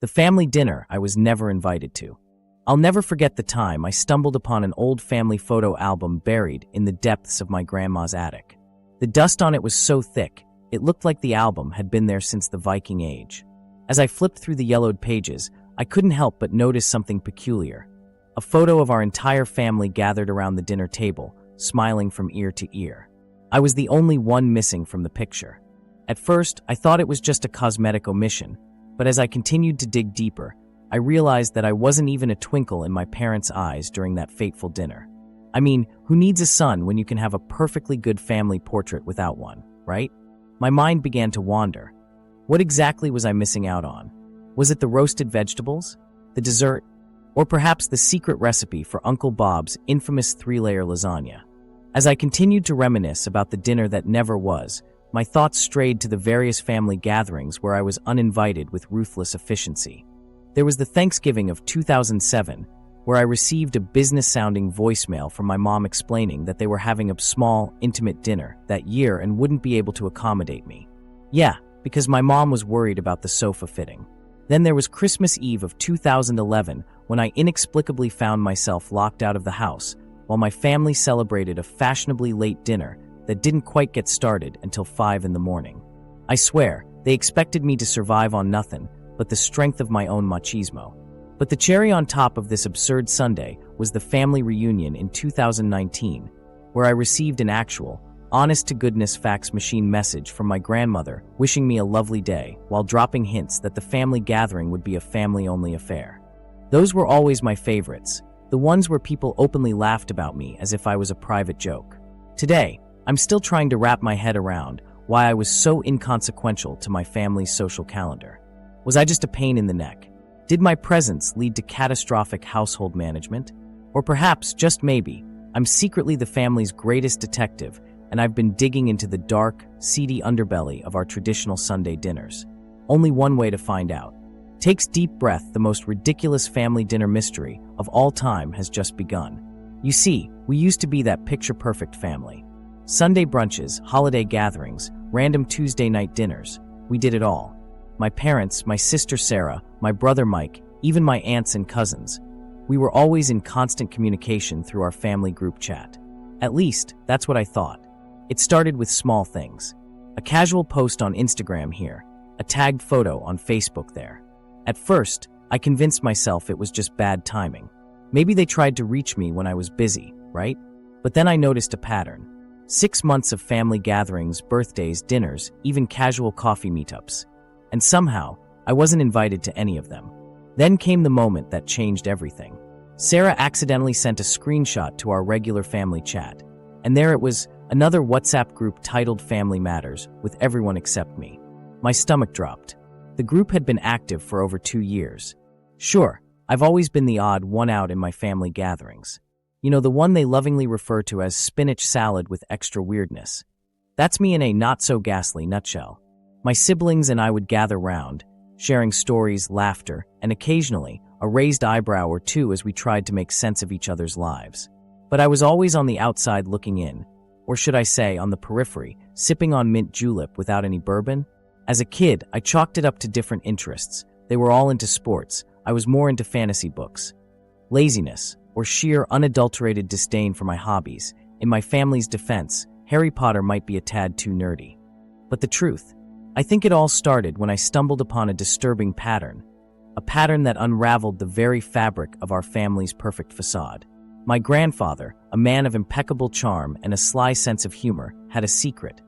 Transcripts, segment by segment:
The family dinner I was never invited to. I'll never forget the time I stumbled upon an old family photo album buried in the depths of my grandma's attic. The dust on it was so thick, it looked like the album had been there since the Viking Age. As I flipped through the yellowed pages, I couldn't help but notice something peculiar. A photo of our entire family gathered around the dinner table, smiling from ear to ear. I was the only one missing from the picture. At first, I thought it was just a cosmetic omission, but as I continued to dig deeper, I realized that I wasn't even a twinkle in my parents' eyes during that fateful dinner. I mean, who needs a son when you can have a perfectly good family portrait without one, right? My mind began to wander. What exactly was I missing out on? Was it the roasted vegetables, the dessert, or perhaps the secret recipe for Uncle Bob's infamous 3-layer lasagna? As I continued to reminisce about the dinner that never was, my thoughts strayed to the various family gatherings where I was uninvited with ruthless efficiency. There was the Thanksgiving of 2007, where I received a business-sounding voicemail from my mom explaining that they were having a small, intimate dinner that year and wouldn't be able to accommodate me. Yeah, because my mom was worried about the sofa fitting. Then there was Christmas Eve of 2011, when I inexplicably found myself locked out of the house, while my family celebrated a fashionably late dinner that didn't quite get started until 5 in the morning. I swear, they expected me to survive on nothing but the strength of my own machismo. But the cherry on top of this absurd Sunday was the family reunion in 2019, where I received an actual, honest-to-goodness fax machine message from my grandmother wishing me a lovely day while dropping hints that the family gathering would be a family-only affair. Those were always my favorites, the ones where people openly laughed about me as if I was a private joke. Today, I'm still trying to wrap my head around why I was so inconsequential to my family's social calendar. Was I just a pain in the neck? Did my presence lead to catastrophic household management? Or perhaps, just maybe, I'm secretly the family's greatest detective and I've been digging into the dark, seedy underbelly of our traditional Sunday dinners. Only one way to find out. Takes deep breath, the most ridiculous family dinner mystery of all time has just begun. You see, we used to be that picture-perfect family. Sunday brunches, holiday gatherings, random Tuesday night dinners. We did it all. My parents, my sister Sarah, my brother Mike, even my aunts and cousins. We were always in constant communication through our family group chat. At least, that's what I thought. It started with small things. A casual post on Instagram here, a tagged photo on Facebook there. At first, I convinced myself it was just bad timing. Maybe they tried to reach me when I was busy, right? But then I noticed a pattern. 6 months of family gatherings, birthdays, dinners, even casual coffee meetups. And somehow, I wasn't invited to any of them. Then came the moment that changed everything. Sarah accidentally sent a screenshot to our regular family chat. And there it was, another WhatsApp group titled Family Matters, with everyone except me. My stomach dropped. The group had been active for over 2 years. Sure, I've always been the odd one out in my family gatherings. You know, the one they lovingly refer to as spinach salad with extra weirdness. That's me in a not-so-ghastly nutshell. My siblings and I would gather round, sharing stories, laughter, and occasionally a raised eyebrow or two as we tried to make sense of each other's lives. But I was always on the outside looking in, or should I say on the periphery, sipping on mint julep without any bourbon. As a kid, I chalked it up to different interests. They were all into sports. I was more into fantasy books. Laziness, or sheer unadulterated disdain for my hobbies. In my family's defense, Harry Potter might be a tad too nerdy. But the truth, I think it all started when I stumbled upon a disturbing pattern. A pattern that unraveled the very fabric of our family's perfect facade. My grandfather, a man of impeccable charm and a sly sense of humor, had a secret.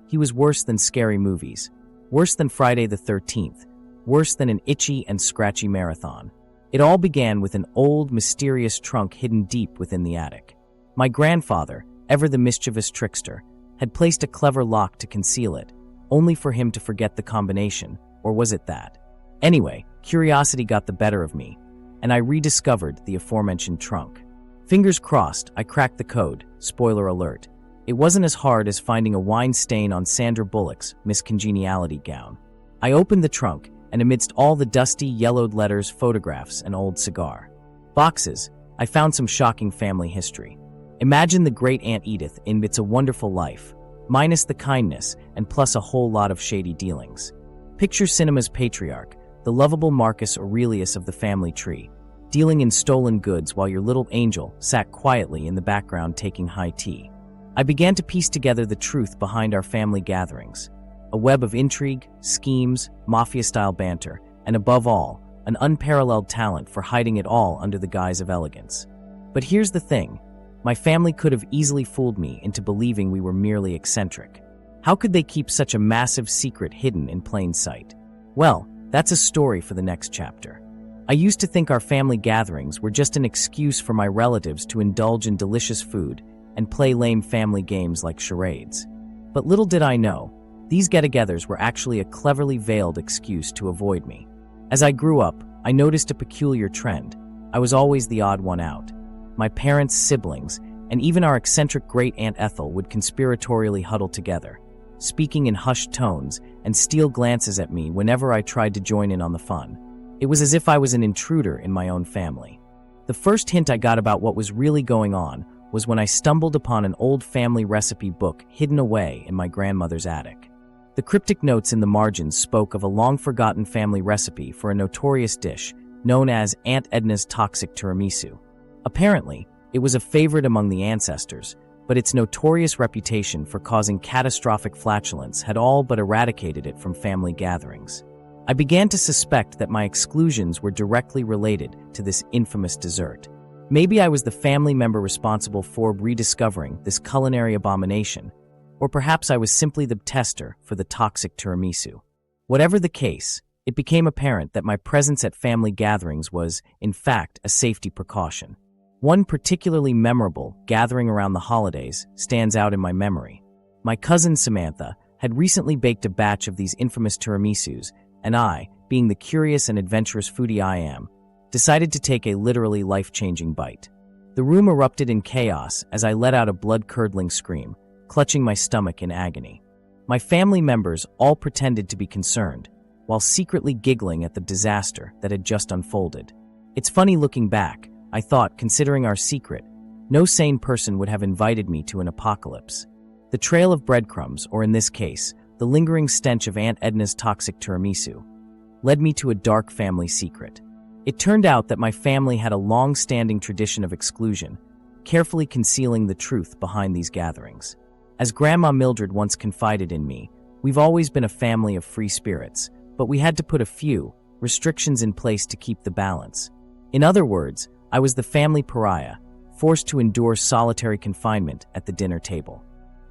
He was worse than scary movies. Worse than Friday the 13th. Worse than an itchy and scratchy marathon. It all began with an old, mysterious trunk hidden deep within the attic. My grandfather, ever the mischievous trickster, had placed a clever lock to conceal it, only for him to forget the combination, or was it that? Anyway, curiosity got the better of me, and I rediscovered the aforementioned trunk. Fingers crossed, I cracked the code, spoiler alert. It wasn't as hard as finding a wine stain on Sandra Bullock's Miss Congeniality gown. I opened the trunk, and amidst all the dusty, yellowed letters, photographs, and old cigar boxes, I found some shocking family history. Imagine the great Aunt Edith in It's a Wonderful Life, minus the kindness and plus a whole lot of shady dealings. Picture cinema's patriarch, the lovable Marcus Aurelius of the family tree, dealing in stolen goods while your little angel sat quietly in the background taking high tea. I began to piece together the truth behind our family gatherings, a web of intrigue, schemes, mafia-style banter, and above all, an unparalleled talent for hiding it all under the guise of elegance. But here's the thing, my family could have easily fooled me into believing we were merely eccentric. How could they keep such a massive secret hidden in plain sight? Well, that's a story for the next chapter. I used to think our family gatherings were just an excuse for my relatives to indulge in delicious food and play lame family games like charades. But little did I know, these get-togethers were actually a cleverly veiled excuse to avoid me. As I grew up, I noticed a peculiar trend. I was always the odd one out. My parents, siblings, and even our eccentric great-aunt Ethel would conspiratorially huddle together, speaking in hushed tones and steal glances at me whenever I tried to join in on the fun. It was as if I was an intruder in my own family. The first hint I got about what was really going on was when I stumbled upon an old family recipe book hidden away in my grandmother's attic. The cryptic notes in the margins spoke of a long-forgotten family recipe for a notorious dish known as Aunt Edna's toxic tiramisu. Apparently, it was a favorite among the ancestors, but its notorious reputation for causing catastrophic flatulence had all but eradicated it from family gatherings. I began to suspect that my exclusions were directly related to this infamous dessert. Maybe I was the family member responsible for rediscovering this culinary abomination, or perhaps I was simply the tester for the toxic tiramisu. Whatever the case, it became apparent that my presence at family gatherings was, in fact, a safety precaution. One particularly memorable gathering around the holidays stands out in my memory. My cousin Samantha had recently baked a batch of these infamous tiramisus, and I, being the curious and adventurous foodie I am, decided to take a literally life-changing bite. The room erupted in chaos as I let out a blood-curdling scream, clutching my stomach in agony. My family members all pretended to be concerned, while secretly giggling at the disaster that had just unfolded. It's funny looking back. I thought, considering our secret, no sane person would have invited me to an apocalypse. The trail of breadcrumbs, or in this case, the lingering stench of Aunt Edna's toxic tiramisu, led me to a dark family secret. It turned out that my family had a long-standing tradition of exclusion, carefully concealing the truth behind these gatherings. As Grandma Mildred once confided in me, we've always been a family of free spirits, but we had to put a few restrictions in place to keep the balance. In other words, I was the family pariah, forced to endure solitary confinement at the dinner table.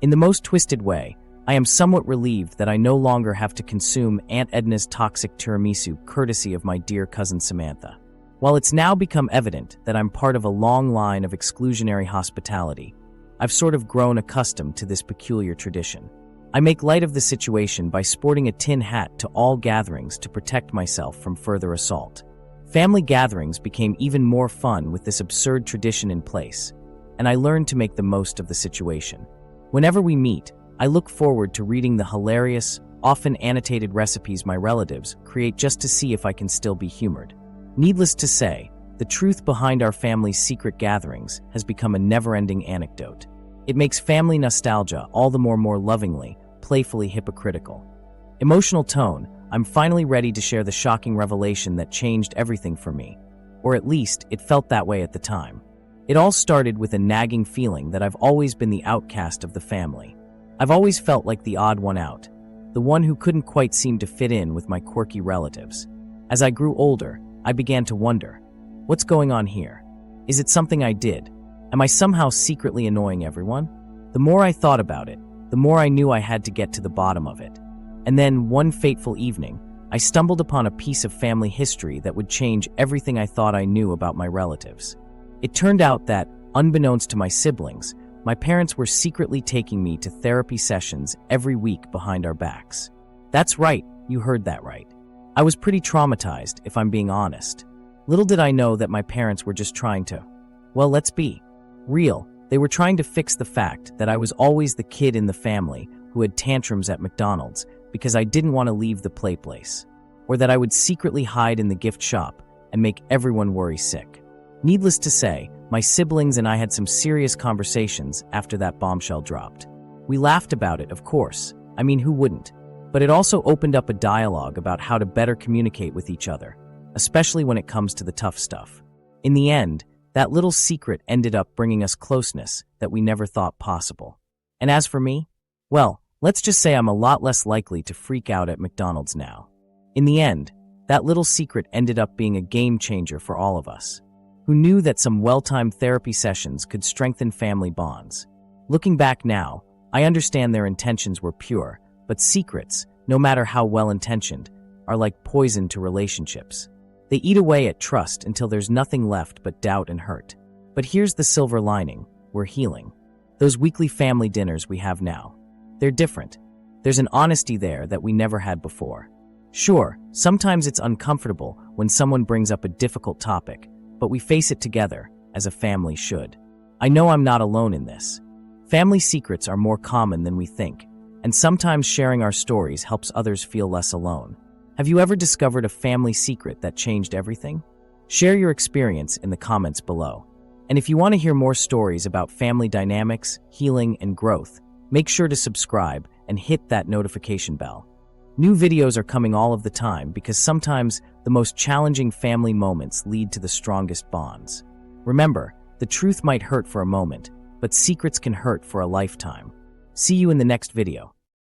In the most twisted way, I am somewhat relieved that I no longer have to consume Aunt Edna's toxic tiramisu courtesy of my dear cousin Samantha. While it's now become evident that I'm part of a long line of exclusionary hospitality, I've sort of grown accustomed to this peculiar tradition. I make light of the situation by sporting a tin hat to all gatherings to protect myself from further assault. Family gatherings became even more fun with this absurd tradition in place, and I learned to make the most of the situation. Whenever we meet, I look forward to reading the hilarious, often annotated recipes my relatives create just to see if I can still be humored. Needless to say, the truth behind our family's secret gatherings has become a never-ending anecdote. It makes family nostalgia all the more lovingly, playfully hypocritical. Emotional tone, I'm finally ready to share the shocking revelation that changed everything for me. Or at least, it felt that way at the time. It all started with a nagging feeling that I've always been the outcast of the family. I've always felt like the odd one out, the one who couldn't quite seem to fit in with my quirky relatives. As I grew older, I began to wonder, what's going on here? Is it something I did? Am I somehow secretly annoying everyone? The more I thought about it, the more I knew I had to get to the bottom of it. And then, one fateful evening, I stumbled upon a piece of family history that would change everything I thought I knew about my relatives. It turned out that, unbeknownst to my siblings, my parents were secretly taking me to therapy sessions every week behind our backs. That's right, you heard that right. I was pretty traumatized, if I'm being honest. Little did I know that my parents were just trying to, well, let's be real. They were trying to fix the fact that I was always the kid in the family who had tantrums at McDonald's because I didn't want to leave the play place, or that I would secretly hide in the gift shop and make everyone worry sick. Needless to say, my siblings and I had some serious conversations after that bombshell dropped. We laughed about it, of course. I mean, who wouldn't? but it also opened up a dialogue about how to better communicate with each other, especially when it comes to the tough stuff. In the end, that little secret ended up bringing us closeness that we never thought possible. And as for me, well, let's just say I'm a lot less likely to freak out at McDonald's now. In the end, that little secret ended up being a game changer for all of us. Who knew that some well-timed therapy sessions could strengthen family bonds? Looking back now, I understand their intentions were pure, but secrets, no matter how well-intentioned, are like poison to relationships. They eat away at trust until there's nothing left but doubt and hurt. But here's the silver lining: we're healing. Those weekly family dinners we have now, they're different. There's an honesty there that we never had before. Sure, sometimes it's uncomfortable when someone brings up a difficult topic, but we face it together, as a family should. I know I'm not alone in this. Family secrets are more common than we think, and sometimes sharing our stories helps others feel less alone. Have you ever discovered a family secret that changed everything? Share your experience in the comments below. And if you want to hear more stories about family dynamics, healing, and growth, make sure to subscribe and hit that notification bell. New videos are coming all of the time because sometimes the most challenging family moments lead to the strongest bonds. Remember, the truth might hurt for a moment, but secrets can hurt for a lifetime. See you in the next video.